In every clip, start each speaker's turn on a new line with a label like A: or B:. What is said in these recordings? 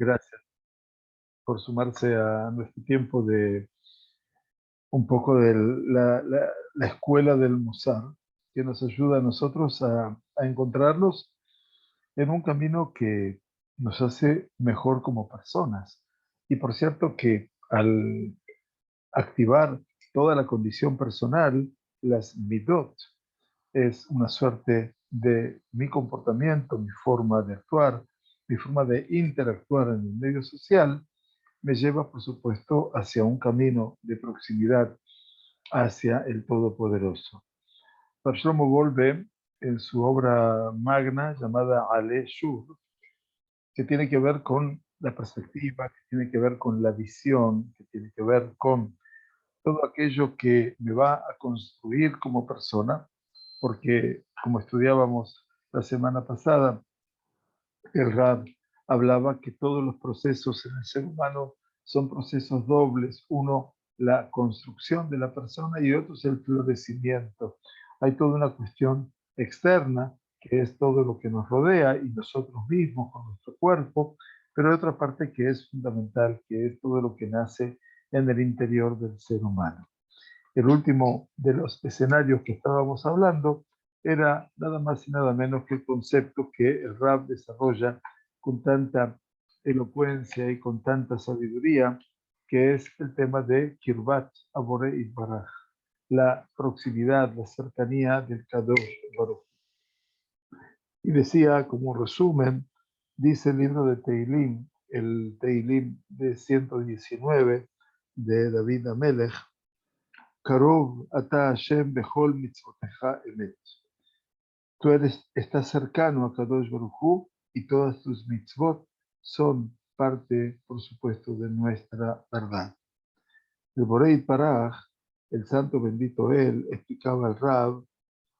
A: Gracias por sumarse a nuestro tiempo de un poco de la escuela del Musar, que nos ayuda a nosotros a encontrarnos en un camino que nos hace mejor como personas. Y por cierto que al activar toda la condición personal, las midot, es una suerte de mi comportamiento, mi forma de actuar, mi forma de interactuar en el medio social, me lleva, por supuesto, hacia un camino de proximidad hacia el Todopoderoso. Rav Shlomo Wolbe, en su obra magna llamada Ale Shur, que tiene que ver con la perspectiva, que tiene que ver con la visión, que tiene que ver con todo aquello que me va a construir como persona, porque como estudiábamos la semana pasada, el Rab hablaba que todos los procesos en el ser humano son procesos dobles. Uno, la construcción de la persona y otro es el florecimiento. Hay toda una cuestión externa, que es todo lo que nos rodea y nosotros mismos con nuestro cuerpo, pero hay otra parte que es fundamental, que es todo lo que nace en el interior del ser humano. El último de los escenarios que estábamos hablando era nada más y nada menos que el concepto que el Rab desarrolla con tanta elocuencia y con tanta sabiduría, que es el tema de Kirbat Abore Baraj, la proximidad, la cercanía del Kadosh Baruch. Y decía, como resumen, dice el libro de Teilim, el Teilim de 119 de David Amelech, Karov ata Hashem bechol mitzvotecha emet. Estás cercano a Kadosh Baruj Hu y todas tus mitzvot son parte, por supuesto, de nuestra verdad. El Borei Paraj, el santo bendito él, explicaba al Rab,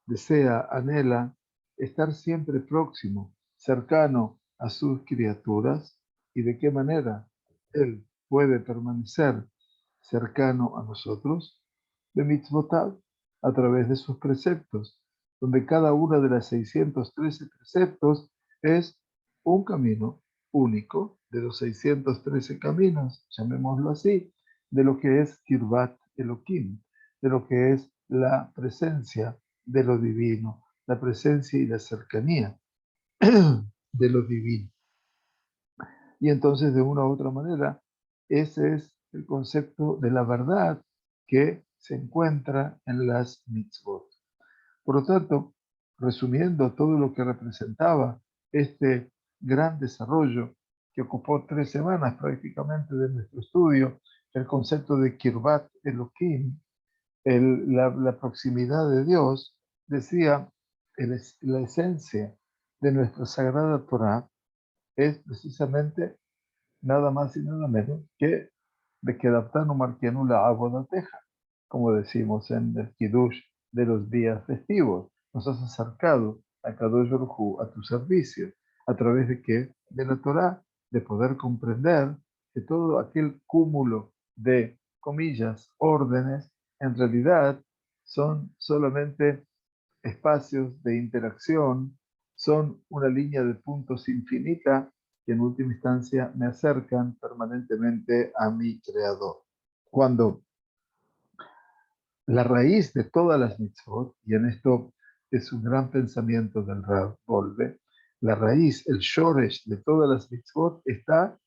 A: desea, anhela estar siempre próximo, cercano a sus criaturas. ¿Y de qué manera él puede permanecer cercano a nosotros? De mitzvotav, a través de sus preceptos, donde cada una de las 613 preceptos es un camino único de los 613 caminos, llamémoslo así, de lo que es Kirbat Elohim, de lo que es la presencia de lo divino, la presencia y la cercanía de lo divino. Y entonces, de una u otra manera, ese es el concepto de la verdad que se encuentra en las mitzvot. Por lo tanto, resumiendo todo lo que representaba este gran desarrollo que ocupó 3 semanas prácticamente de nuestro estudio, el concepto de Kirbat Elohim, la proximidad de Dios, decía, la esencia de nuestra sagrada Torah es precisamente nada más y nada menos que de que adaptando marquianu la abodateja, como decimos en el Kiddush de los días festivos. Nos has acercado a Kadosh Baruj Hu, a tu servicio, a través de qué? De la Torah, de poder comprender que todo aquel cúmulo de, comillas, órdenes, en realidad son solamente espacios de interacción, son una línea de puntos infinita que en última instancia me acercan permanentemente a mi creador. Cuando la raíz de todas las mitzvot, y en esto es un gran pensamiento del Rav Wolbe, la raíz, el shoresh de todas las mitzvot está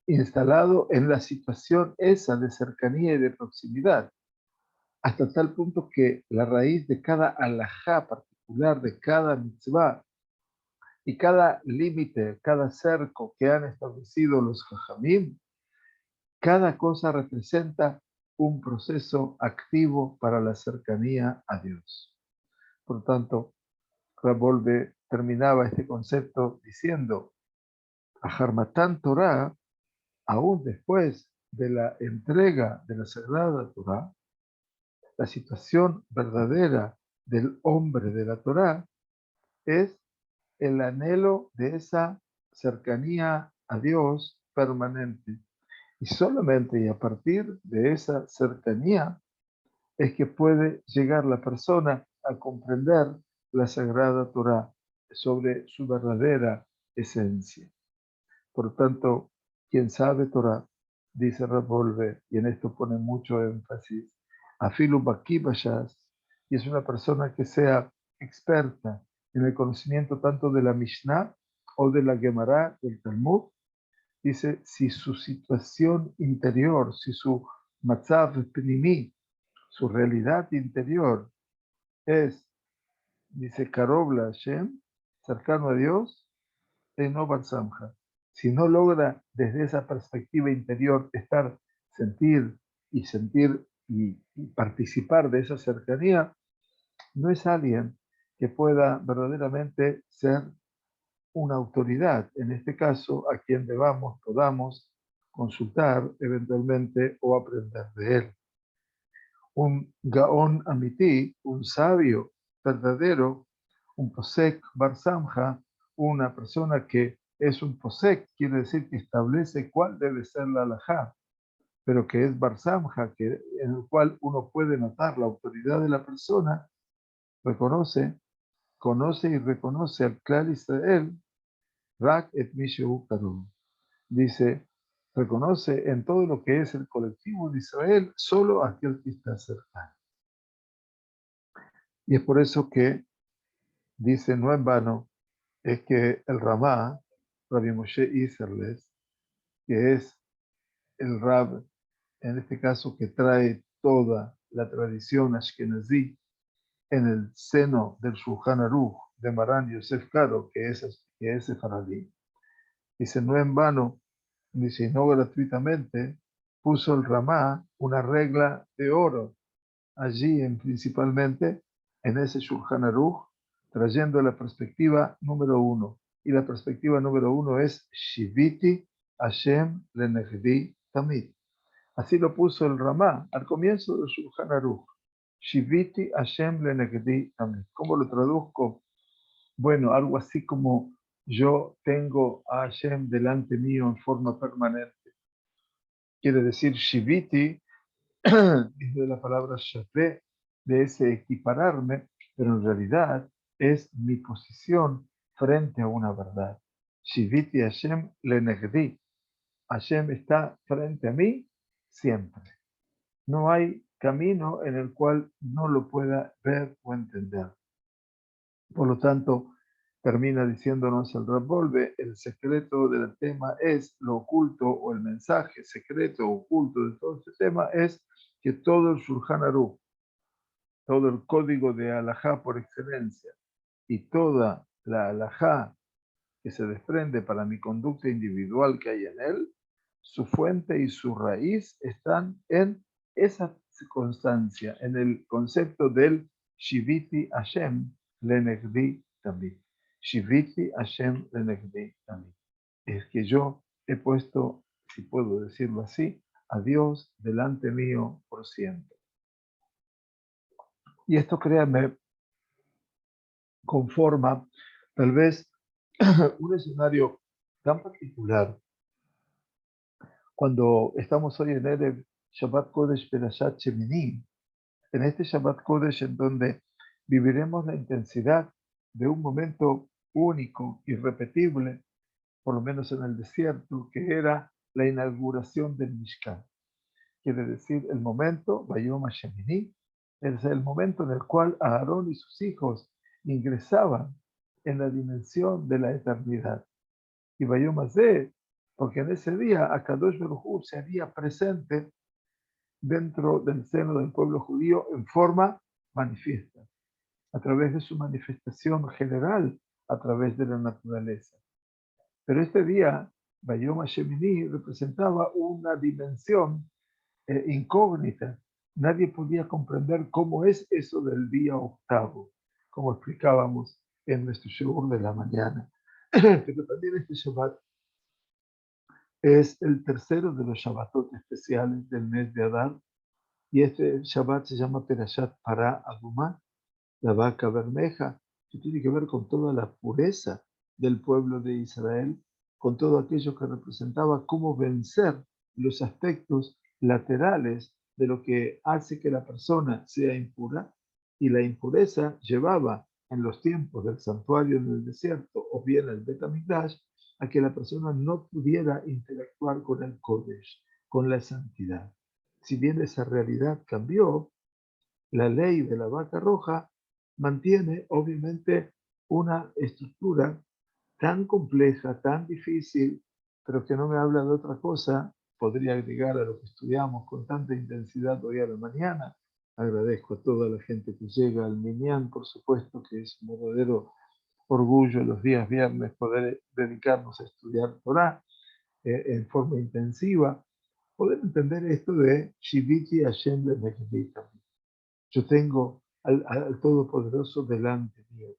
A: instalado en la situación esa de cercanía y de proximidad, hasta tal punto que la raíz de cada alajá particular, de cada mitzvah, y cada límite, cada cerco que han establecido los jajamim, cada cosa representa un proceso activo para la cercanía a Dios. Por tanto, Rabolbe terminaba este concepto diciendo, a Harmatán Torah, aún después de la entrega de la Sagrada Torah, la situación verdadera del hombre de la Torah es el anhelo de esa cercanía a Dios permanente. Y solamente y a partir de esa cercanía es que puede llegar la persona a comprender la Sagrada Torah sobre su verdadera esencia. Por lo tanto, quien sabe Torah, dice Ravolve, y en esto pone mucho énfasis, Afilu Baki Bayas, y es una persona que sea experta en el conocimiento tanto de la Mishnah o de la Gemara, del Talmud, dice, si su situación interior, si su matzav pnimi, su realidad interior es, dice, Karobla Hashem, cercano a Dios, no Samja. Si no logra desde esa perspectiva interior estar, sentir y participar de esa cercanía, no es alguien que pueda verdaderamente ser una autoridad, en este caso, a quien podamos consultar eventualmente o aprender de él. Un gaón amití, un sabio verdadero, un posek bar samja, una persona que es un posek, quiere decir que establece cuál debe ser la halajá, pero que es bar samja, en el cual uno puede notar la autoridad de la persona, conoce y reconoce al Klal Israel, Rak et Mishu Karu. Dice, reconoce en todo lo que es el colectivo de Israel solo aquel que está cercano. Y es por eso que dice, no en vano, es que el Ramá, Rabbi Moshe Isserles, que es el Rab, en este caso que trae toda la tradición ashkenazí en el seno del Shulchan Aruch de Maran Yosef Karo, que es sefaradí. Dice, no en vano, dice, no gratuitamente, puso el Ramá una regla de oro allí principalmente en ese Shulchan Aruch, trayendo la perspectiva número 1. Y la perspectiva número 1 es Shiviti Hashem Lenegdi Tamid. Así lo puso el Ramá al comienzo del Shulchan Aruch. Shiviti Hashem Lenegdi Tamid. ¿Cómo lo traduzco? Bueno, algo así como yo tengo a Hashem delante mío en forma permanente. Quiere decir Shiviti, de la palabra Shafé, de ese equipararme, pero en realidad es mi posición frente a una verdad. Shiviti Hashem lenegdi. Hashem está frente a mí siempre. No hay camino en el cual no lo pueda ver o entender. Por lo tanto, termina diciéndonos el Ravolve, el secreto del tema es lo oculto, o el mensaje secreto oculto de todo este tema es que todo el Shulchan Aruch, todo el código de halajá por excelencia y toda la halajá que se desprende para mi conducta individual que hay en él, su fuente y su raíz están en esa constancia, en el concepto del Shiviti Hashem Lenegdi Tamid. Shiviti Hashem Lenegdi Tamid. Es que yo he puesto, si puedo decirlo así, a Dios delante mío por siempre. Y esto, créanme, conforma tal vez un escenario tan particular cuando estamos hoy en Erev Shabbat Kodesh Perashat Shemini, en este Shabbat Kodesh en donde viviremos la intensidad de un momento único, irrepetible, por lo menos en el desierto, que era la inauguración del Mishkan. Quiere decir el momento, Vayom Shemini, es el momento en el cual Aarón y sus hijos ingresaban en la dimensión de la eternidad. Y Vayom Hazeh, porque en ese día Akadosh Baruj Hu se haría presente dentro del seno del pueblo judío en forma manifiesta, a través de su manifestación general, a través de la naturaleza. Pero este día, Vayom Shemini representaba una dimensión incógnita. Nadie podía comprender cómo es eso del día octavo, como explicábamos en nuestro shiur de la mañana. Pero también este Shabbat es el tercero de los Shabbatot especiales del mes de Adar, y este Shabbat se llama Perashat Pará Adumá, la vaca bermeja, que tiene que ver con toda la pureza del pueblo de Israel, con todo aquello que representaba cómo vencer los aspectos laterales de lo que hace que la persona sea impura, y la impureza llevaba en los tiempos del santuario en el desierto o bien el Bet HaMikdash a que la persona no pudiera interactuar con el Kodesh, con la santidad. Si bien esa realidad cambió, la ley de la vaca roja mantiene obviamente una estructura tan compleja, tan difícil, pero que no me habla de otra cosa. Podría agregar a lo que estudiamos con tanta intensidad hoy a la mañana. Agradezco a toda la gente que llega al Minyan, por supuesto que es un verdadero orgullo los días viernes poder dedicarnos a estudiar Torah en forma intensiva, poder entender esto de Shiviti Hashem Lemekvita. Yo tengo al Todopoderoso delante mío.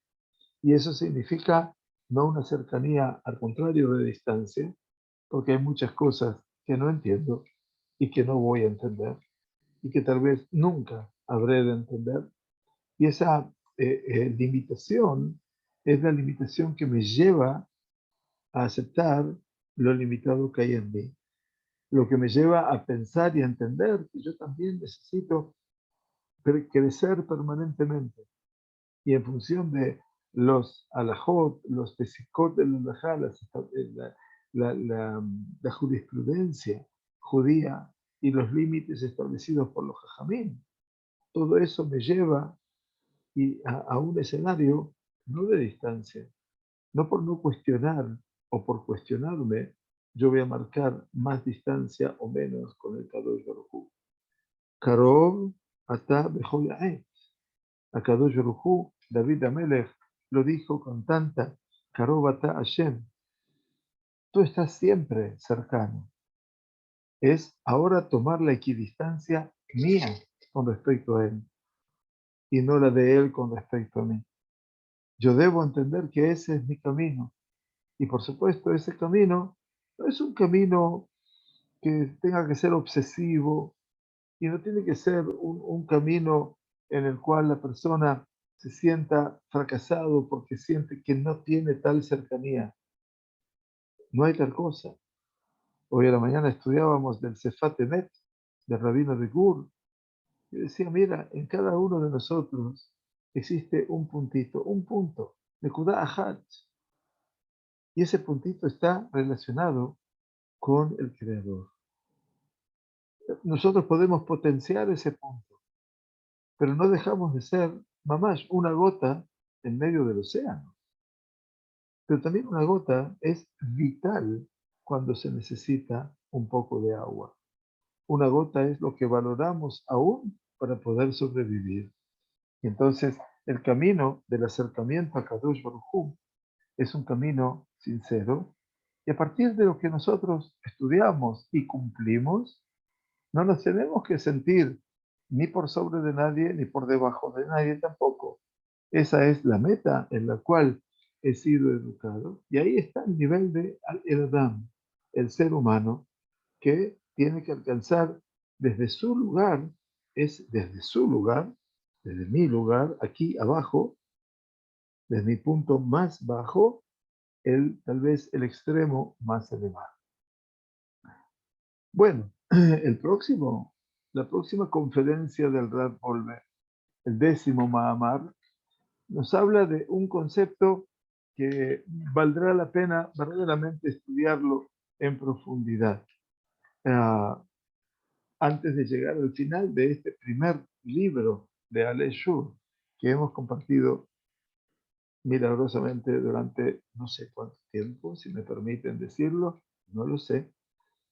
A: Y eso significa no una cercanía, al contrario, de distancia, porque hay muchas cosas que no entiendo y que no voy a entender y que tal vez nunca habré de entender. Y esa limitación es la limitación que me lleva a aceptar lo limitado que hay en mí, lo que me lleva a pensar y a entender que yo también necesito crecer permanentemente. Y en función de los alajot, los pesikot de los alajá, la jurisprudencia judía y los límites establecidos por los jajamín, todo eso me lleva a un escenario no de distancia, no por no cuestionar o por cuestionarme, yo voy a marcar más distancia o menos con el Kadosh Baruj Hu. Karov ata bechol ha'et. A Kadosh Baruj Hu, David Amelech lo dijo con tanta Karov ata Hashem. Tú estás siempre cercano. Es ahora tomar la equidistancia mía con respecto a él y no la de él con respecto a mí. Yo debo entender que ese es mi camino. Y por supuesto, ese camino no es un camino que tenga que ser obsesivo y no tiene que ser un camino en el cual la persona se sienta fracasado porque siente que no tiene tal cercanía. No hay tal cosa. Hoy a la mañana estudiábamos del Sefat Emet, del Rabino de Gur, y decía, mira, en cada uno de nosotros existe un puntito, un punto, Nekuda Ahat, y ese puntito está relacionado con el Creador. Nosotros podemos potenciar ese punto, pero no dejamos de ser, mamás, una gota en medio del océano. Pero también una gota es vital cuando se necesita un poco de agua. Una gota es lo que valoramos aún para poder sobrevivir. Y entonces el camino del acercamiento a Kadosh Baruj Hu es un camino sincero. Y a partir de lo que nosotros estudiamos y cumplimos, no nos tenemos que sentir ni por sobre de nadie, ni por debajo de nadie tampoco. Esa es la meta en la cual he sido educado. Y ahí está el nivel de el Adam, el ser humano, que tiene que alcanzar desde su lugar, es desde su lugar, desde mi lugar, aquí abajo, desde mi punto más bajo, tal vez el extremo más elevado. Bueno, la próxima conferencia del Rav Wolbe, el 10º Mahamar, nos habla de un concepto que valdrá la pena verdaderamente estudiarlo en profundidad. Antes de llegar al final de este primer libro de Ale Shur, que hemos compartido milagrosamente durante no sé cuánto tiempo, si me permiten decirlo, no lo sé.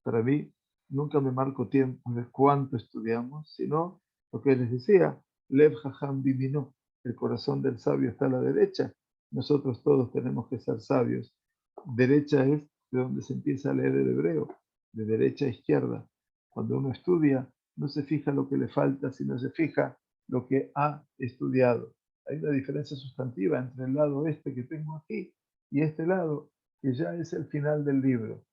A: Para mí, nunca me marco tiempo de cuánto estudiamos, sino lo que les decía, Lev Jajam Bimino, el corazón del sabio está a la derecha. Nosotros todos tenemos que ser sabios. Derecha es de donde se empieza a leer el hebreo, de derecha a izquierda. Cuando uno estudia, no se fija lo que le falta, sino se fija lo que ha estudiado. Hay una diferencia sustantiva entre el lado este que tengo aquí y este lado, que ya es el final del libro.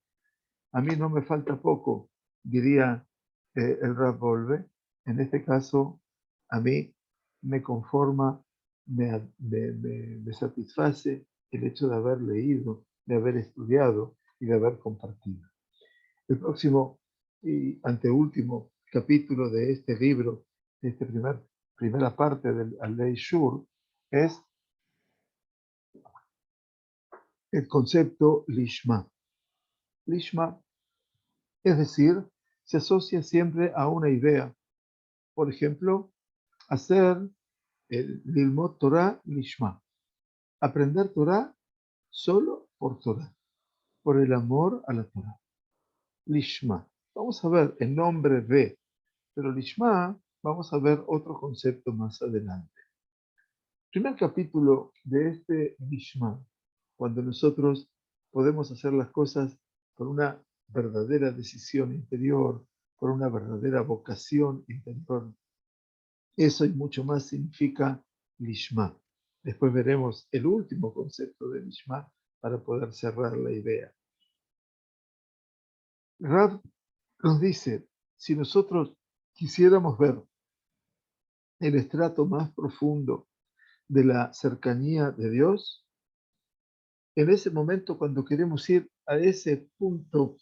A: A mí no me falta poco, diría el Rav Wolbe. En este caso, a mí me conforma, me satisface el hecho de haber leído, de haber estudiado y de haber compartido. El próximo y anteúltimo capítulo de este libro, de esta primera parte del Alei Shur, es el concepto lishma. Lishma, es decir, se asocia siempre a una idea. Por ejemplo, hacer el Lilmot Torah lishma. Aprender Torah solo por Torah, por el amor a la Torah. Lishma. Vamos a ver el nombre de, pero Lishma vamos a ver otro concepto más adelante. Primer capítulo de este Lishma, cuando nosotros podemos hacer las cosas por una verdadera decisión interior, por una verdadera vocación interior. Eso y mucho más significa Lishma. Después veremos el último concepto de Lishma para poder cerrar la idea. Rav nos dice, si nosotros quisiéramos ver el estrato más profundo de la cercanía de Dios, en ese momento cuando queremos ir a ese punto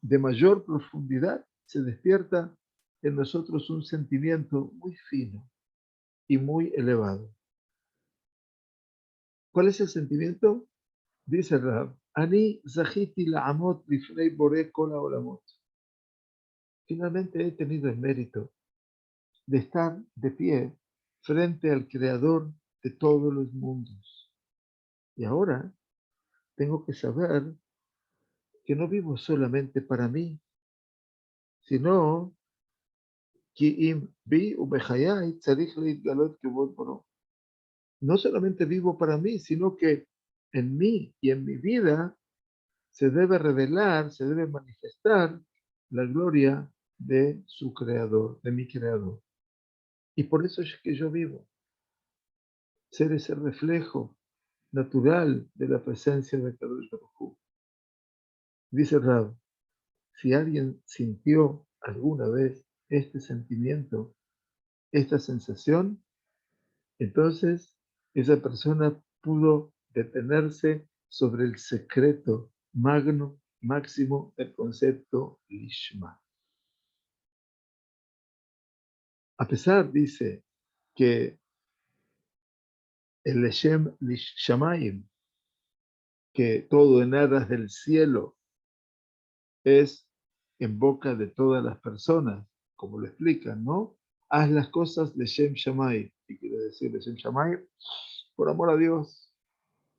A: de mayor profundidad, se despierta en nosotros un sentimiento muy fino y muy elevado. ¿Cuál es el sentimiento? Dice Rab, Ani zahiti la'amot lifnei borei kol ha'olamot. Finalmente he tenido el mérito de estar de pie frente al Creador de todos los mundos. Y ahora tengo que saber que no vivo solamente para mí, sino que no solamente vivo para mí, sino que en mí y en mi vida se debe revelar, se debe manifestar la gloria de su Creador, de mi Creador. Y por eso es que yo vivo, ser ese reflejo natural de la presencia de Kadosh Baruj Hu. Dice Rab, si alguien sintió alguna vez este sentimiento, esta sensación, entonces esa persona pudo detenerse sobre el secreto magno, máximo del concepto Lishma. A pesar, dice, que el Leshem Shamayim, que todo en aras del cielo es en boca de todas las personas, como lo explican, ¿no? Haz las cosas de Shem Shammai. ¿Qué quiere decir de Shem Shammai? Por amor a Dios.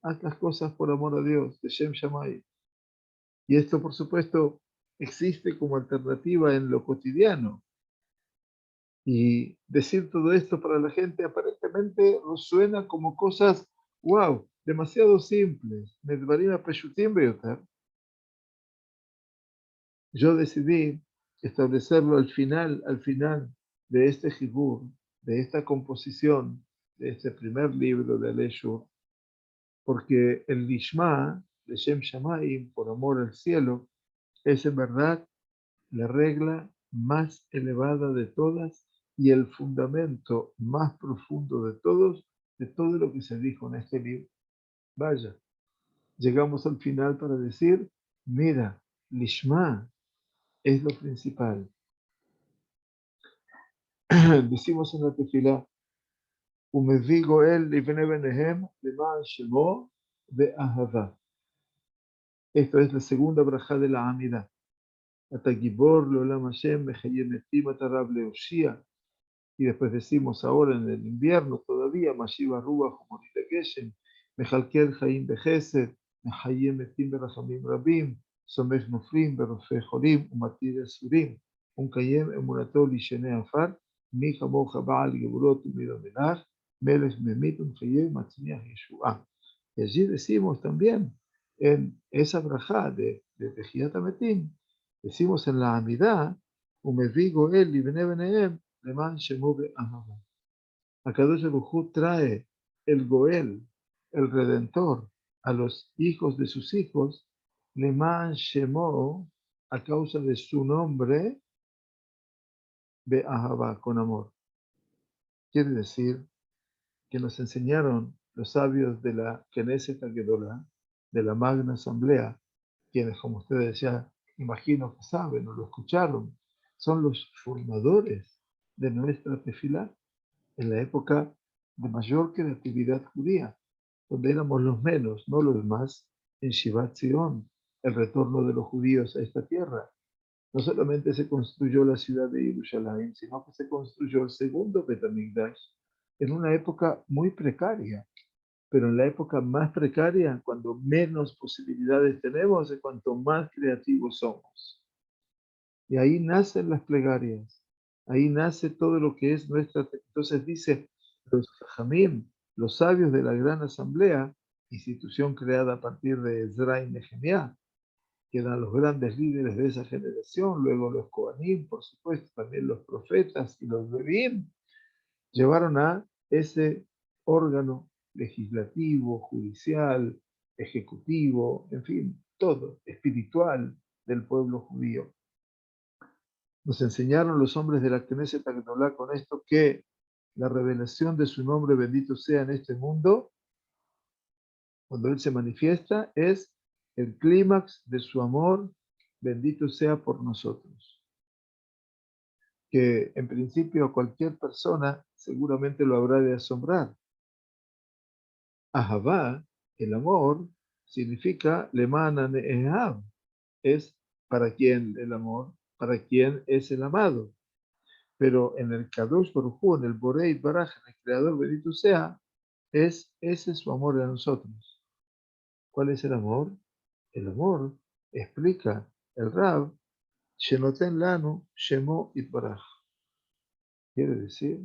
A: Haz las cosas por amor a Dios, de Shem Shammai. Y esto, por supuesto, existe como alternativa en lo cotidiano. Y decir todo esto para la gente aparentemente suena como cosas, wow, demasiado simples. Medvarim Peshutim Beyotar. Yo decidí establecerlo al final de este Jibur, de esta composición, de este primer libro de Aleshur, porque el Lishma, de Shem Shamayim, por amor al cielo, es en verdad la regla más elevada de todas y el fundamento más profundo de todos, de todo lo que se dijo en este libro. Vaya, llegamos al final para decir, mira, Lishma es lo principal. Decimos en la tefilá, ומביא גואל לבני בניהם למען שמו ואהבה. Esto es la segunda braja de la Amida. אתה גיבור לעולם השם, מחיי מתים אתה רב להושיע. Y después decimos ahora en el invierno todavía, Mashiva Ruach ומוריד הגשם, מכלכל חיים בחסד, מחיי מתים ברחמים רבים, סומך נופלים ברופא חולים ומתיר אסורים, ומקיים אמונתו לישני עפר, מי כמוך בעל גבולות ומידע מלך, Melech Memit Umchayim Matzmiach Yeshua. Y allí decimos también, en esa brajá de Tejiat Ametim, decimos en la Amidá, Umevi Goel Libne Benehem, Leman Shemu Be'ahava. Akadosh Baruj Hu trae el Goel, el Redentor, a los hijos de sus hijos, Leman Shemo, a causa de su nombre, Be'ahava, con amor. Quiere decir que nos enseñaron los sabios de la Knesset Agedolá, de la Magna Asamblea, quienes, como ustedes ya imagino que saben o lo escucharon, son los formadores de nuestra tefilá en la época de mayor creatividad judía, donde éramos los menos, no los más, en Shivat Zion, el retorno de los judíos a esta tierra. No solamente se construyó la ciudad de Jerusalén, sino que se construyó el segundo Bet HaMikdash en una época muy precaria. Pero en la época más precaria, cuando menos posibilidades tenemos, es cuanto más creativos somos. Y ahí nacen las plegarias, ahí nace todo lo que es nuestra. Entonces dice, los Jajamim, los sabios de la gran asamblea, institución creada a partir de Ezra y Nehemiah, que eran los grandes líderes de esa generación, luego los Kohanim, por supuesto, también los profetas y los Levim, llevaron a ese órgano legislativo, judicial, ejecutivo, en fin, todo, espiritual del pueblo judío. Nos enseñaron los hombres de la Knesset Agdolá con esto que la revelación de su nombre bendito sea en este mundo, cuando Él se manifiesta, es el clímax de su amor, bendito sea por nosotros. Que en principio a cualquier persona seguramente lo habrá de asombrar. Ahavá, el amor, significa Lemana Ne'ehav, es para quien el amor, para quien es el amado. Pero en el Kadosh Baruj Hu, en el Borei Baraj, en el Creador bendito sea, ese es su amor a nosotros. ¿Cuál es el amor? El amor, explica el Rab, Shenoten Lanu, Shemo Itbaraj. Quiere decir,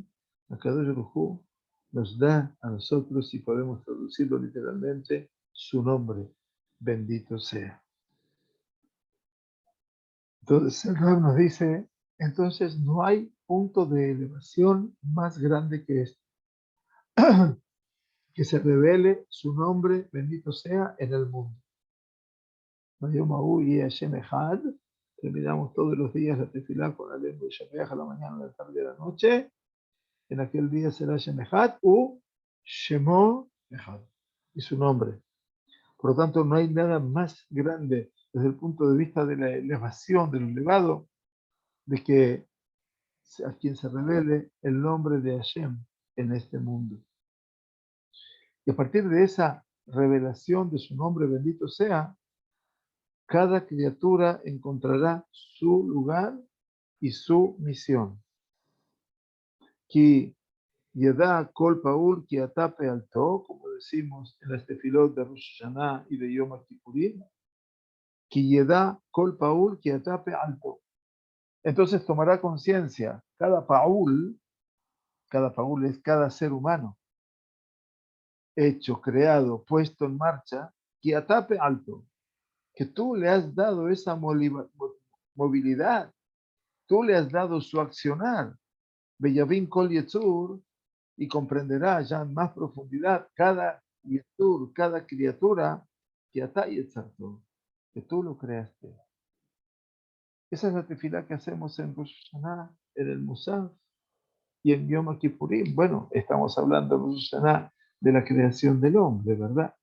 A: a Kadosh Baruj Hu nos da a nosotros, si podemos traducirlo literalmente, su nombre, bendito sea. Entonces el Rab nos dice, entonces no hay punto de elevación más grande que este. Que se revele su nombre, bendito sea, en el mundo. Terminamos todos los días la tefilá con la lengua de Shemeach a la mañana, a la tarde y a la noche. En aquel día será Shemejad u Shemo Echad, y su nombre. Por lo tanto, no hay nada más grande desde el punto de vista de la elevación, de lo elevado, de que a quien se revele el nombre de Hashem en este mundo. Y a partir de esa revelación de su nombre bendito sea, cada criatura encontrará su lugar y su misión. Ki yeda kol paul ki atape alto, como decimos en las tefilot de Rosh Hashanah y de Yom Kippurim, ki yeda kol paul ki atape alto. Entonces tomará conciencia, cada paul es cada ser humano, hecho, creado, puesto en marcha, ki atape alto, que tú le has dado esa movilidad, tú le has dado su accionar, Beyavin Kol Yetzur, y comprenderá ya en más profundidad cada Yetzur, cada criatura, que Atá Yetzarto, que tú lo creaste. Esa es la tefilá que hacemos en Rosh Hashanah, en el Musaf y en Yom Kippurim. Bueno, estamos hablando en Rosh Hashanah de la creación del hombre, ¿verdad?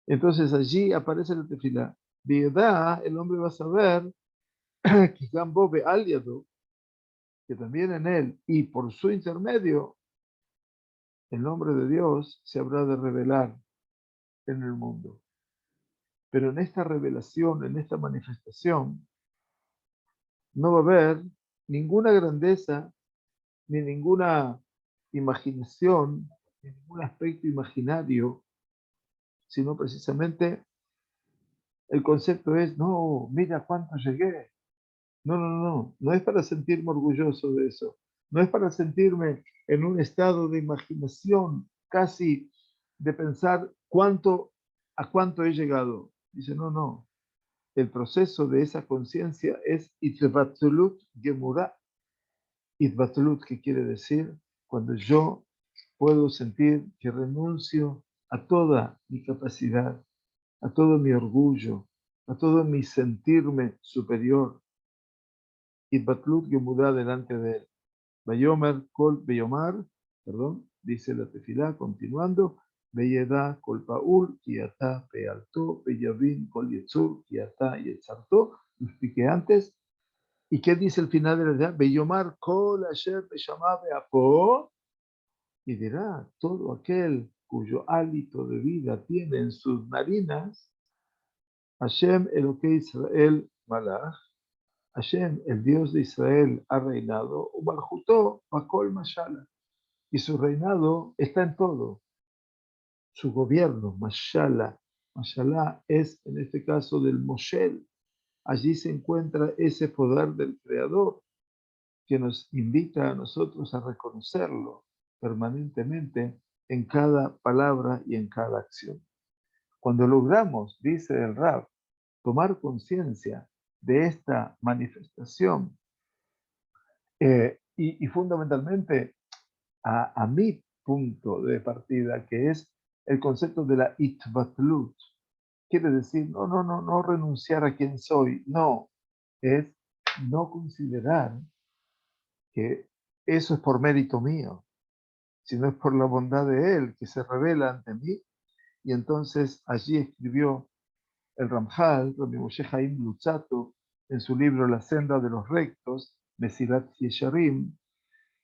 A: Entonces allí aparece la tefilá. De edad, el hombre va a saber que Gambo Be'aliado, que también en él y por su intermedio, el nombre de Dios se habrá de revelar en el mundo. Pero en esta revelación, en esta manifestación, no va a haber ninguna grandeza, ni ninguna imaginación, ni ningún aspecto imaginario, sino precisamente el concepto es, no, mira cuánto llegué. No es para sentirme orgulloso de eso. No es para sentirme en un estado de imaginación, casi de pensar a cuánto he llegado. Dice, no. El proceso de esa conciencia es Itbatzulut Gemura. Itbatzulut, que quiere decir cuando yo puedo sentir que renuncio a toda mi capacidad, a todo mi orgullo, a todo mi sentirme superior. Itbatlut Gemura delante de él. Bayomer Kol Beyomar, dice la tefilá, continuando, Beyeda Kol Paul, Kiatá Pealto, Beyavin Kol Yetzur, Kiatá Yetzarto, lo expliqué antes. ¿Y qué dice el final de la tefilá? Beyomar Kol Asher Beyamá Beapo, y dirá, todo aquel cuyo hálito de vida tiene en sus narinas, Hashem Elokei Israel Malach, Hashem, el Dios de Israel, ha reinado, Umalchutó Bakol Mashala, y su reinado está en todo, su gobierno, Mashala. Mashallah es, en este caso, del Moshel. Allí se encuentra ese poder del Creador que nos invita a nosotros a reconocerlo permanentemente en cada palabra y en cada acción. Cuando logramos, dice el Rab, tomar conciencia de esta manifestación y fundamentalmente a mi punto de partida, que es el concepto de la itvatlut, quiere decir no renunciar a quien soy, no, es no considerar que eso es por mérito mío, sino es por la bondad de Él que se revela ante mí. Y entonces allí escribió el Ramjal, Rabbi Moshe Chaim Luzzatto, en su libro La senda de los rectos, Mesilat Yesharim,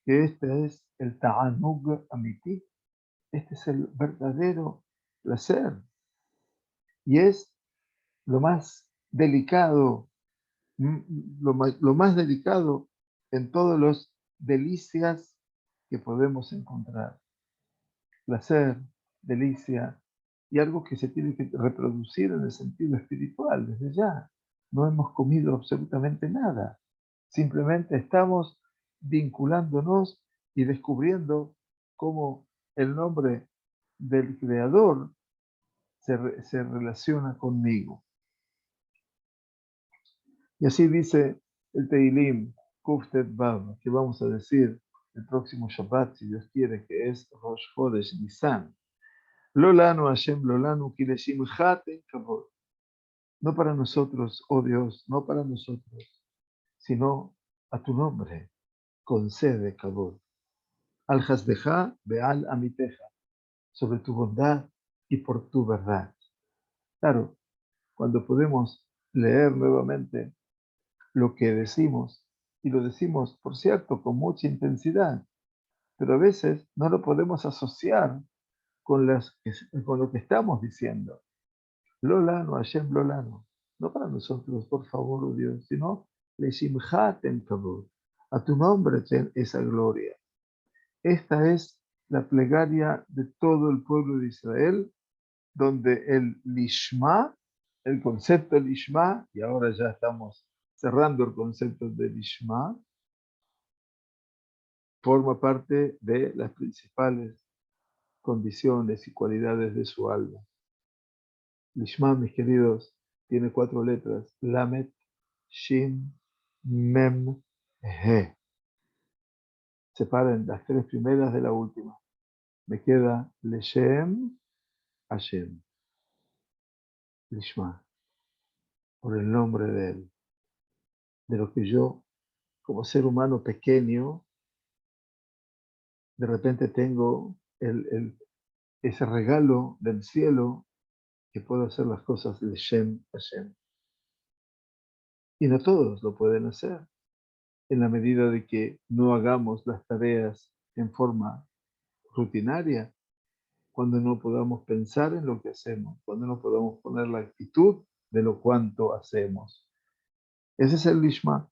A: que este es el Ta'anug Amiti, este es el verdadero placer y es lo más delicado, lo más delicado en todos los delicias que podemos encontrar. Placer, delicia y algo que se tiene que reproducir en el sentido espiritual desde ya. No hemos comido absolutamente nada. Simplemente estamos vinculándonos y descubriendo cómo el nombre del Creador se relaciona conmigo. Y así dice el Teilim Kuftet Bab, que vamos a decir el próximo Shabbat, si Dios quiere, que es Rosh Chodesh Nisan. Lolanu Hashem Lolanu Kileshim Haten Kavod. No para nosotros, oh Dios, no para nosotros, sino a tu nombre, concede Kavod. Al Hasdeja Beal Amiteja, sobre tu bondad y por tu verdad. Claro, cuando podemos leer nuevamente lo que decimos, y lo decimos, por cierto, con mucha intensidad, pero a veces no lo podemos asociar con lo que estamos diciendo. Lolano, Hashem Lolano, no para nosotros, por favor, oh Dios, sino Leshimhaten Kavod, a tu nombre ten esa gloria. Esta es la plegaria de todo el pueblo de Israel, donde el Lishma, el concepto Lishma, y ahora ya estamos cerrando el concepto de Lishma, forma parte de las principales condiciones y cualidades de su alma. Lishma, mis queridos, tiene 4 letras: Lamet, Shin, Mem, He. Separen las 3 primeras de la última. Me queda Leshem, Hashem. Lishma, por el nombre de él, de lo que yo, como ser humano pequeño, de repente tengo ese regalo del cielo que puedo hacer las cosas Leshem, Hashem. Y no todos lo pueden hacer, en la medida de que no hagamos las tareas en forma rutinaria, cuando no podamos pensar en lo que hacemos, cuando no podamos poner la actitud de lo cuanto hacemos. Ese es el Lishma.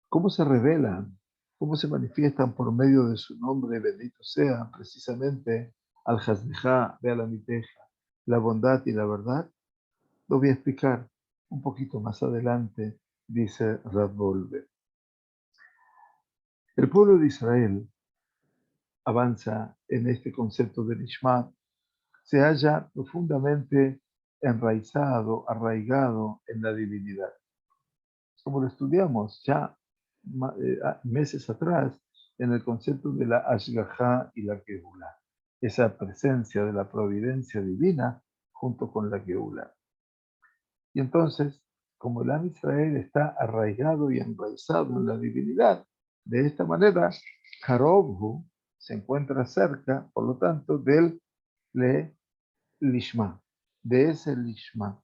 A: ¿Cómo se revelan? ¿Cómo se manifiestan por medio de su nombre, bendito sea, precisamente al Hasdejá, de Alamiteja, la bondad y la verdad? Lo voy a explicar un poquito más adelante, dice Rav Wolbe. El pueblo de Israel avanza en este concepto de Lishma, se halla profundamente enraizado, arraigado en la divinidad. Como lo estudiamos ya meses atrás en el concepto de la Ashgaha y la Geula, esa presencia de la providencia divina junto con la Geula. Y entonces, como el Am Israel está arraigado y enraizado en la divinidad, de esta manera, Karobhu se encuentra cerca, por lo tanto, del Le Lishma, de ese Lishma.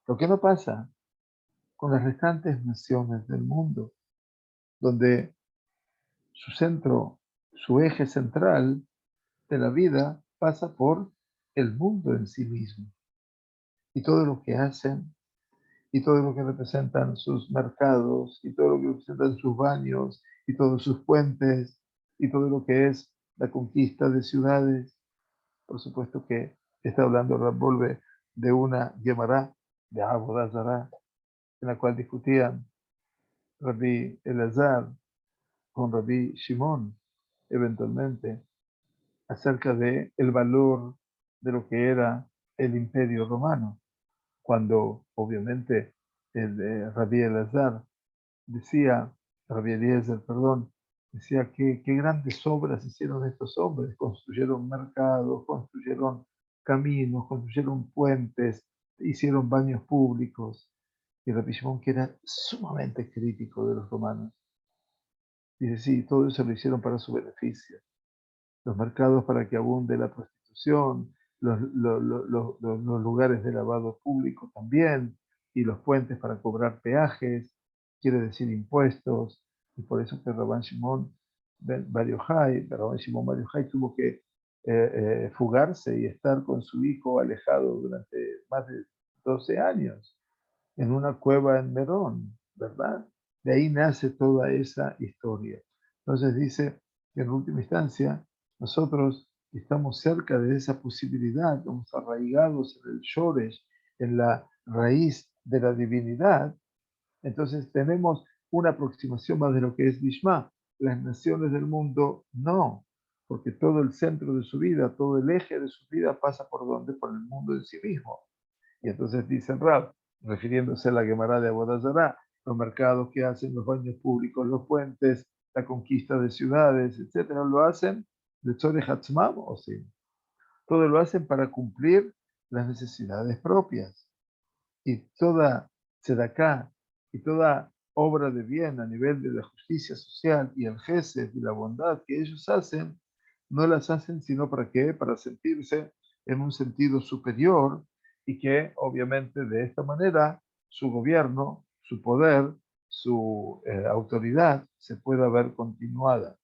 A: Lo que no pasa con las restantes naciones del mundo, donde su centro, su eje central de la vida pasa por el mundo en sí mismo. y todo lo que hacen, y todo lo que representan sus mercados, y todo lo que representan sus baños, y todos sus puentes, y todo lo que es la conquista de ciudades. Por supuesto que está hablando Rambolve de una Gemara de Avodah Zará, en la cual discutían Rabbi Elazar con Rabbi Shimon, eventualmente, acerca de el valor de lo que era el Imperio Romano, cuando obviamente Rabbi Elazar decía, Rabbi Eliezer, perdón, decía que qué grandes obras hicieron estos hombres, construyeron mercados, construyeron caminos, construyeron puentes, hicieron baños públicos, y Rabbi Shimon, que era sumamente crítico de los romanos, dice, sí, todo eso lo hicieron para su beneficio. Los mercados para que abunde la prostitución, los lugares de lavado público también, y los puentes para cobrar peajes, quiere decir impuestos, y por eso que Rabban Shimon Bar Yochai tuvo que fugarse y estar con su hijo alejado durante más de 12 años en una cueva en Merón, ¿verdad? De ahí nace toda esa historia. Entonces dice que en última instancia nosotros estamos cerca de esa posibilidad, estamos arraigados en el Shoresh, en la raíz de la divinidad. Entonces tenemos una aproximación más de lo que es Lishma. Las naciones del mundo no, porque todo el centro de su vida, todo el eje de su vida pasa por donde, por el mundo en sí mismo. Y entonces dice el Rab, refiriéndose a la Gemara de Avodah Zará, los mercados que hacen, los baños públicos, los puentes, la conquista de ciudades, etcétera, lo hacen de Tzorech Hatzmam o sí. Todo lo hacen para cumplir las necesidades propias. Y toda tzedakah y toda obra de bien a nivel de la justicia social y el gesed y la bondad que ellos hacen, no las hacen sino para qué, para sentirse en un sentido superior y que obviamente de esta manera su gobierno, su poder, su autoridad se pueda ver continuada.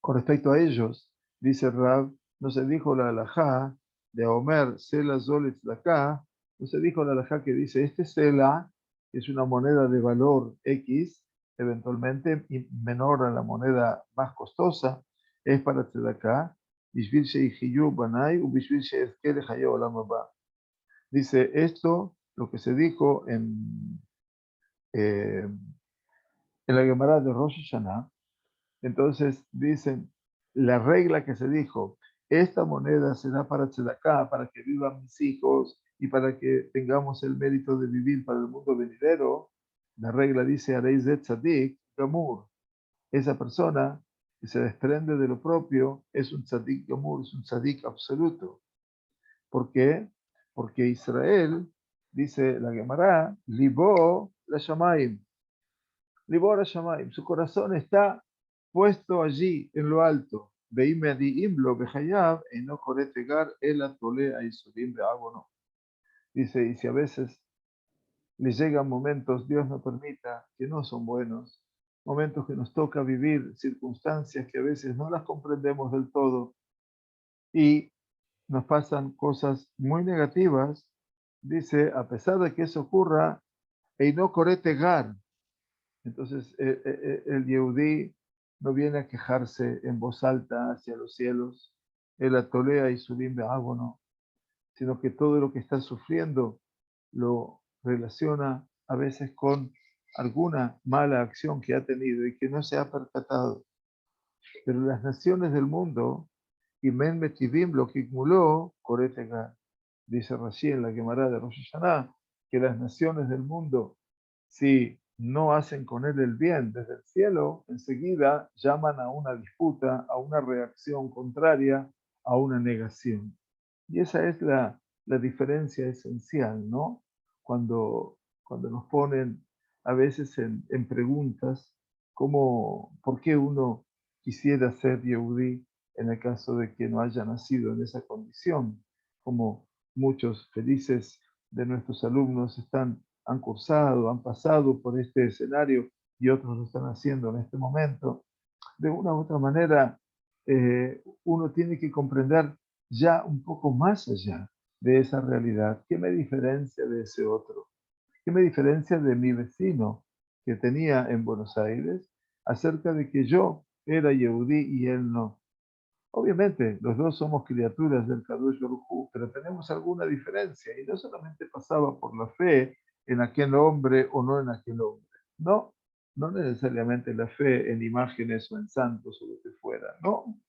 A: Con respecto a ellos, dice Rab, no se dijo la halajá de Omer, Sela Zoletz Daka, no se dijo la halajá que dice, este Sela es una moneda de valor X, eventualmente menor a la moneda más costosa, es para Tzedakah, Bishvil Sheihiyu Banai, u Bishvil Sheizkele Hayah Olam Haba. Dice esto, lo que se dijo en la Gemara de Rosh Hashanah. Entonces dicen, la regla que se dijo, esta moneda será para Tzedakah, para que vivan mis hijos y para que tengamos el mérito de vivir para el mundo venidero. La regla dice, Areis de Tzadik, Gamur. Esa persona que se desprende de lo propio es un Tzadik Gamur, es un Tzadik absoluto. ¿Por qué? Porque Israel, dice la Gemara, Libo la Shamayim. Libo la Shamayim. Su corazón está puesto allí en lo alto. Dice, y si a veces le llegan momentos, Dios no permita, que no son buenos, momentos que nos toca vivir, circunstancias que a veces no las comprendemos del todo y nos pasan cosas muy negativas, dice, a pesar de que eso ocurra, Eino Koretegar. Entonces, el Yehudí no viene a quejarse en voz alta hacia los cielos, el atolea y su limbe ágono, sino que todo lo que está sufriendo lo relaciona a veces con alguna mala acción que ha tenido y que no se ha percatado. Pero las naciones del mundo, y men metivim lo que acumuló, coretega, dice Rashi en la Gemara de Rosh Hashanah, que las naciones del mundo, si no hacen con él el bien desde el cielo, enseguida llaman a una disputa, a una reacción contraria, a una negación. Y esa es la diferencia esencial, ¿no? Cuando nos ponen a veces en preguntas, como, ¿por qué uno quisiera ser Yehudí en el caso de que no haya nacido en esa condición? Como muchos felices de nuestros alumnos han cursado, han pasado por este escenario y otros lo están haciendo en este momento. De una u otra manera, uno tiene que comprender ya un poco más allá de esa realidad? ¿Qué me diferencia de ese otro? ¿Qué me diferencia de mi vecino que tenía en Buenos Aires acerca de que yo era Yehudí y él no? Obviamente, los dos somos criaturas del Kadosh Baruj Hu, pero tenemos alguna diferencia y no solamente pasaba por la fe en aquel hombre o no en aquel hombre. No, no necesariamente la fe en imágenes o en santos o lo que fuera. No,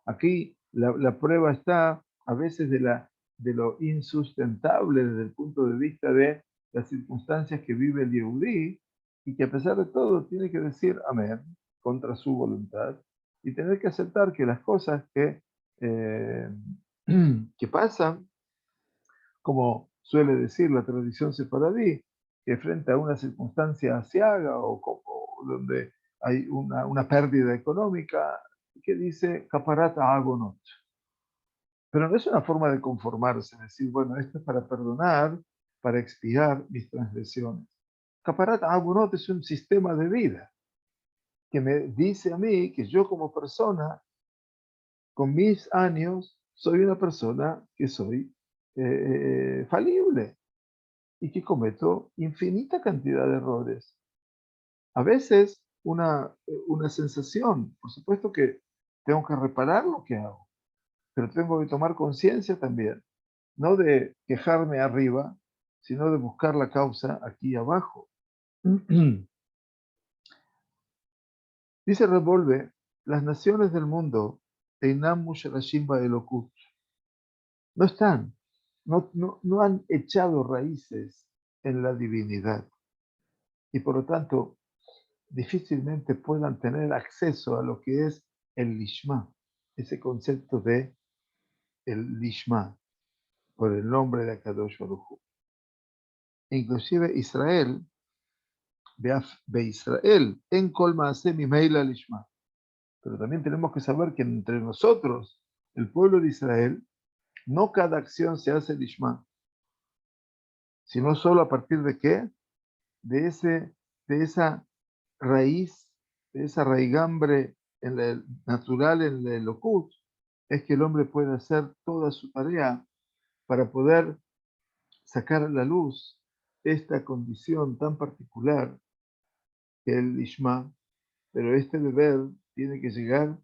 A: aquí la prueba está a veces de lo insustentable desde el punto de vista de las circunstancias que vive el Yehudí y que a pesar de todo tiene que decir amén contra su voluntad y tener que aceptar que las cosas eh, que pasan, como suele decir la tradición sefaradí, que frente a una circunstancia asiaga o donde hay una pérdida económica, que dice caparata agonot. Pero no es una forma de conformarse, decir, bueno, esto es para perdonar, para expiar mis transgresiones. Caparata agonot es un sistema de vida que me dice a mí que yo como persona con mis años, soy una persona que soy falible y que cometo infinita cantidad de errores. A veces una sensación, por supuesto que tengo que reparar lo que hago, pero tengo que tomar conciencia también, no de quejarme arriba, sino de buscar la causa aquí abajo. Dice Revolve, las naciones del mundo, Einam Musharashim Ba'elokut, no están, no han echado raíces en la divinidad y por lo tanto difícilmente puedan tener acceso a lo que es el lishma, ese concepto de el lishma, por el nombre de Akadosh Baruj Hu. Inclusive Israel, ve Israel, en Kol Maaseh Mimeila Lishma. Pero también tenemos que saber que entre nosotros, el pueblo de Israel, no cada acción se hace lishma, sino solo a partir de qué? De, ese, de esa raíz, de esa raigambre natural en el Elokut, es que el hombre puede hacer toda su tarea para poder sacar a la luz esta condición tan particular que es el Ishma, pero este deber tiene que llegar,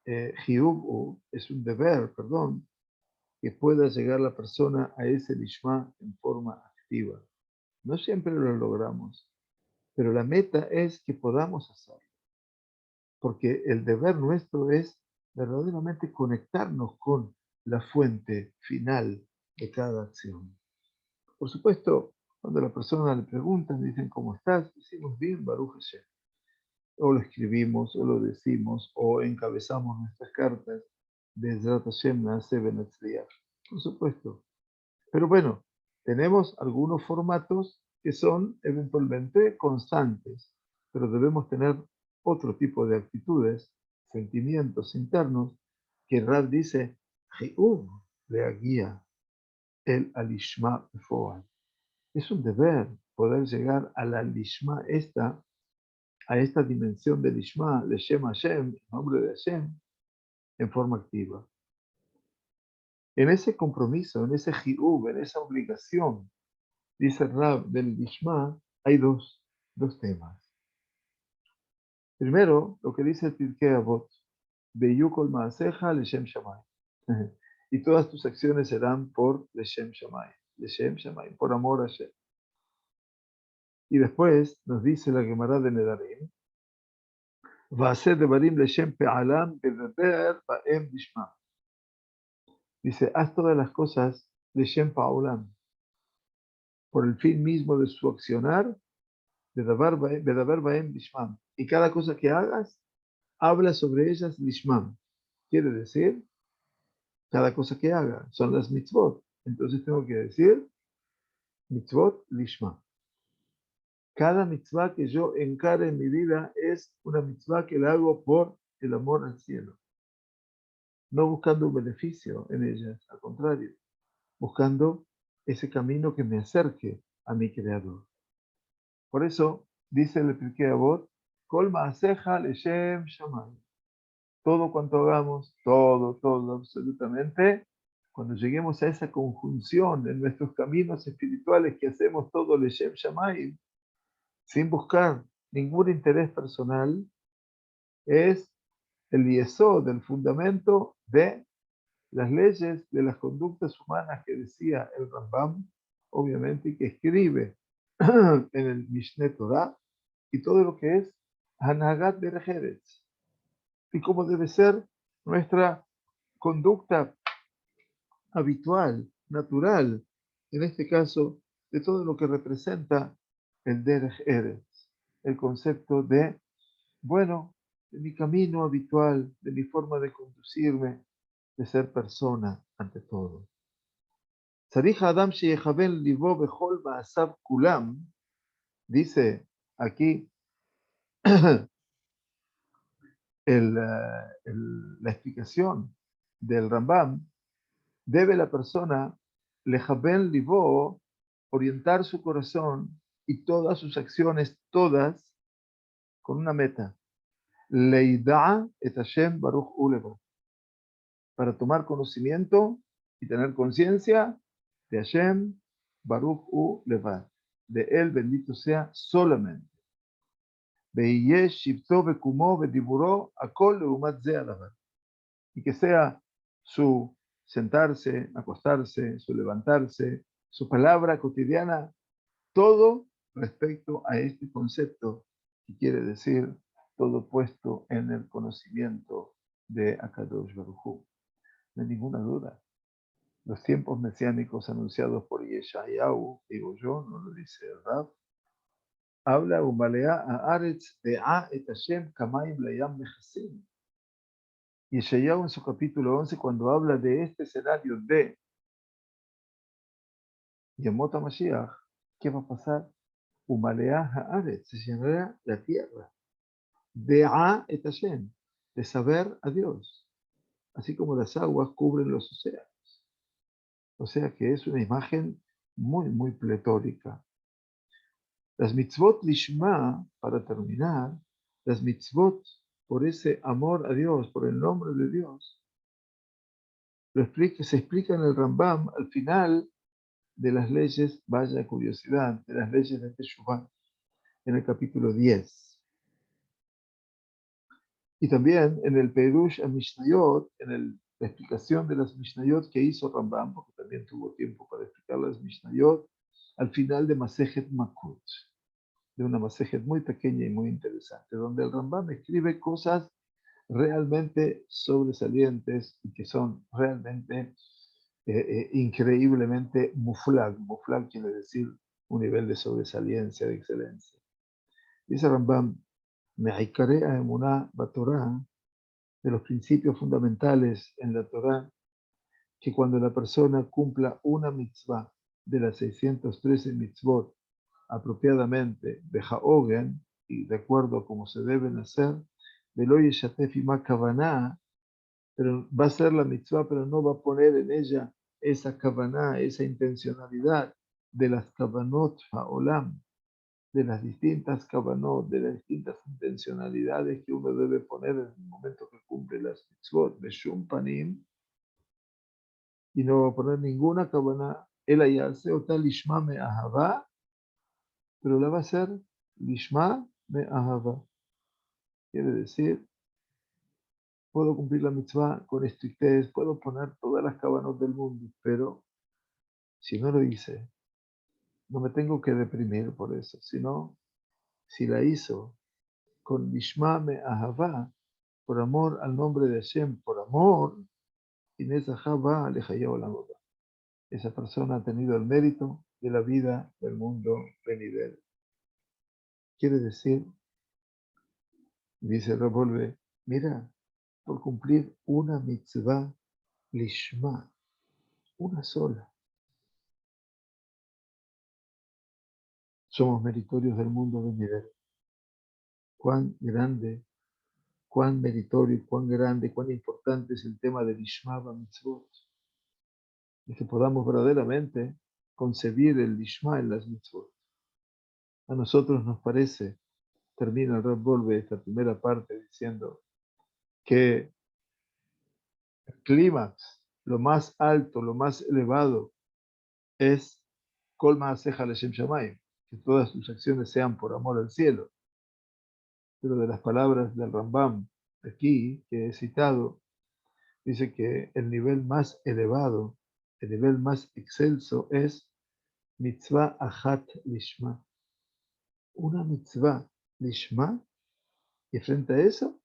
A: es un deber, perdón, que pueda llegar la persona a ese Ishma en forma activa. No siempre lo logramos, pero la meta es que podamos hacerlo, porque el deber nuestro es verdaderamente conectarnos con la fuente final de cada acción. Por supuesto, cuando la persona le preguntan, dicen, ¿cómo estás? Decimos bien, Baruch Hashem. O lo escribimos, o lo decimos, o encabezamos nuestras cartas de Zrat Hashem Naaseh Benetzliach. Por supuesto. Pero bueno, tenemos algunos formatos que son eventualmente constantes, pero debemos tener otro tipo de actitudes, sentimientos internos, que Rab dice, le guía el alishma befoal. Es un deber poder llegar a la lishma a esta dimensión del lishma, Leshem Hashem, en nombre de Hashem, en forma activa. En ese compromiso, en ese jiub, en esa obligación, dice Rab del Lishma, hay dos temas. Primero, lo que dice el Pirkei Avot, Beyukol Maaseja Leshem Shamay. Y todas tus acciones serán por Leshem Shamay, por amor a Hashem. Y después nos dice la Gemara de Nedarim, Va'aseh devarim Leshem Pe'alam Bedeber Ba'em Lishma. Dice, haz todas las cosas Leshem Pe'alam, por el fin mismo de su accionar, Bedaber Ba'em Lishma. Y cada cosa que hagas, habla sobre ellas lishman. Quiere decir, cada cosa que haga son las mitzvot. Entonces tengo que decir mitzvot lishma. Cada mitzvah que yo encare en mi vida es una mitzvah que la hago por el amor al cielo. No buscando un beneficio en ellas, al contrario, buscando ese camino que me acerque a mi creador. Por eso dice el Pirkei Avot, Kol ma'aseja leshem shamay. Todo cuanto hagamos, todo, absolutamente, Cuando lleguemos a esa conjunción en nuestros caminos espirituales que hacemos todo Leshem Shamayim, sin buscar ningún interés personal, es el yesod, el fundamento de las leyes de las conductas humanas que decía el Rambam, obviamente, que escribe en el Mishneh Torah, y todo lo que es Hanagat Berejeretz, y cómo debe ser nuestra conducta habitual, natural, en este caso, de todo lo que representa el Derech Eretz, el concepto de, bueno, de mi camino habitual, de mi forma de conducirme, de ser persona ante todo. Tzarich Adam sheyechaven libo bechol ma'asav kulam, dice aquí la explicación del Rambam, debe la persona lejaben libo, orientar su corazón y todas sus acciones, todas, con una meta. Leida et Hashem baruch hu, para tomar conocimiento y tener conciencia de Hashem baruch hu levad, de él bendito sea solamente. Ve'yesh shivto ve'kumo ve'diburo akol leumat ze alavat, y que sea su sentarse, acostarse, su levantarse, su palabra cotidiana, todo respecto a este concepto, que quiere decir todo puesto en el conocimiento de Akadosh Baruj Hu. No hay ninguna duda. Los tiempos mesiánicos anunciados por Yeshayahu, digo yo, no lo dice el Rab, habla Umalea Haaretz Be'a et Hashem Kamaim Layam Mechasim. Yeshayahu en su capítulo 11, cuando habla de este escenario de Yamot HaMashiach, ¿qué va a pasar? Umalea Haaretz, se llenará la tierra. Be'a et Hashem, de saber a Dios, así como las aguas cubren los océanos. O sea que es una imagen muy, muy pletórica. Las mitzvot lishma, para terminar, las mitzvot por ese amor a Dios, por el nombre de Dios, se explica en el Rambam al final de las leyes, vaya curiosidad, de las leyes de Teshuvah, en el capítulo 10. Y también en el Perush a Mishnayot, en la explicación de las Mishnayot que hizo Rambam, porque también tuvo tiempo para explicar las Mishnayot, al final de Masejet Makut, de una Masejet muy pequeña y muy interesante, donde el Rambam escribe cosas realmente sobresalientes y que son realmente increíblemente muflag. Muflag quiere decir un nivel de sobresaliencia, de excelencia. Dice Rambam, Me'ikare ha'emunah ba'Torah, de los principios fundamentales en la Torah, que cuando la persona cumpla una mitzvah de las 613 mitzvot apropiadamente, de Ha'ogen, y de acuerdo a cómo se deben hacer, Velo yeshatef ima kavaná, pero va a hacer la mitzvah, pero no va a poner en ella esa kavaná, esa intencionalidad de las kavanot ha'olam, de las distintas kavanot, de las distintas intencionalidades que uno debe poner en el momento que cumple las mitzvot, beshum panim, y no va a poner ninguna kavaná, él ahí hace o tal lishma me ahava, pero la va a hacer lishma me ahava. Quiere decir, puedo cumplir la mitzvah con estrictez, puedo poner todas las kavanot del mundo, pero si no lo hice, no me tengo que deprimir por eso, sino si la hizo con lishma me ahava, por amor al nombre de Hashem, por amor, esa persona ha tenido el mérito de la vida del mundo venidero. Quiere decir, dice Revolve, mira, por cumplir una mitzvah lishma, una sola, somos meritorios del mundo venidero. Cuán grande, cuán meritorio, cuán grande, cuán importante es el tema del Lishma Mitzvot. Y que podamos verdaderamente concebir el Lishma en las Mitzvot. A nosotros nos parece, termina el Rab Volve esta primera parte diciendo que el clímax lo más alto, lo más elevado es Kol Ma'aseja Leshem Shamayim, que todas tus acciones sean por amor al cielo. Pero de las palabras del Rambam aquí, que he citado, dice que el nivel más elevado, el nivel más excelso es Mitzvah Achat Lishma. Una mitzvah Lishma, y frente a eso,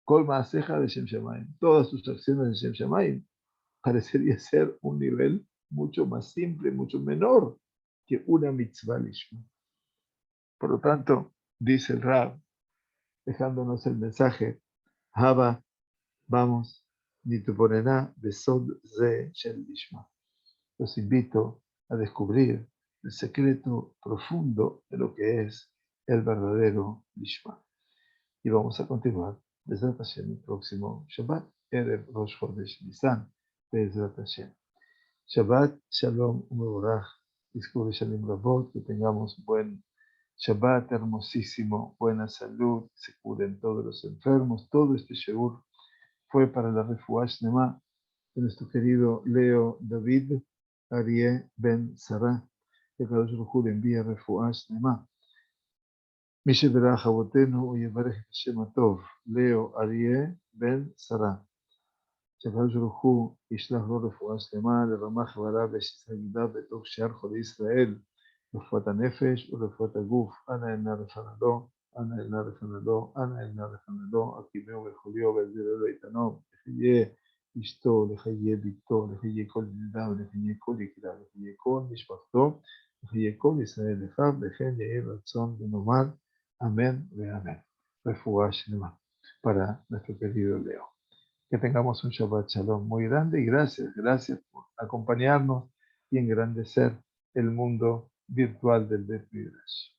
A: Kol Ma'aseja Leshem Shamayim. Todas tus acciones de Shem Shamayim parecería ser un nivel mucho más simple, mucho menor que una mitzvah lishma. Por lo tanto, dice el Rab, dejándonos el mensaje, Haba, vamos, nituponená besod ze shel lishma. Los invito a descubrir el secreto profundo de lo que es el verdadero lishma. Y vamos a continuar Bezrat Hashem el próximo Shabbat, Erev Rosh Chodesh Nisan, Bezrat Hashem. Shabbat, Shalom, Umeborach, Discurre Shalom Rabot, que tengamos buen Shabbat hermosísimo, buena salud, se curen todos los enfermos. Todo este Sheur fue para la Refuah Shlema de nuestro querido Leo David Arié Ben Sarah, que cada uno le envía Refuah Shlema. Mishe Berach Abotenu Uyevarech Hashem Atov, Leo Arié Ben Sarah. שהקדוש ברוך הוא ישלח לו רפואה שלמה לרמ"ח איבריו ושסגידיו בתוך שאר חולי ישראל, רפואת הנפש ורפואת הגוף. אנא אל נא רפנדו, אנא אל נא רפנדו, אנא אל נא רפנדו, הקימהו וחוליו והזירו לו איתנו, לחיי אשתו, לחיי ביתו, לחיי כל ילדיו, לחיי כל יקיריו, לחיי כל משפחתו, לחיי כל ישראל אחיו, וכן יהי רצון ונאמר אמן ואמן. רפואה שלמה para nuestro querido Leo. Que tengamos un Shabbat Shalom muy grande y gracias por acompañarnos y engrandecer el mundo virtual del Bet Midrash.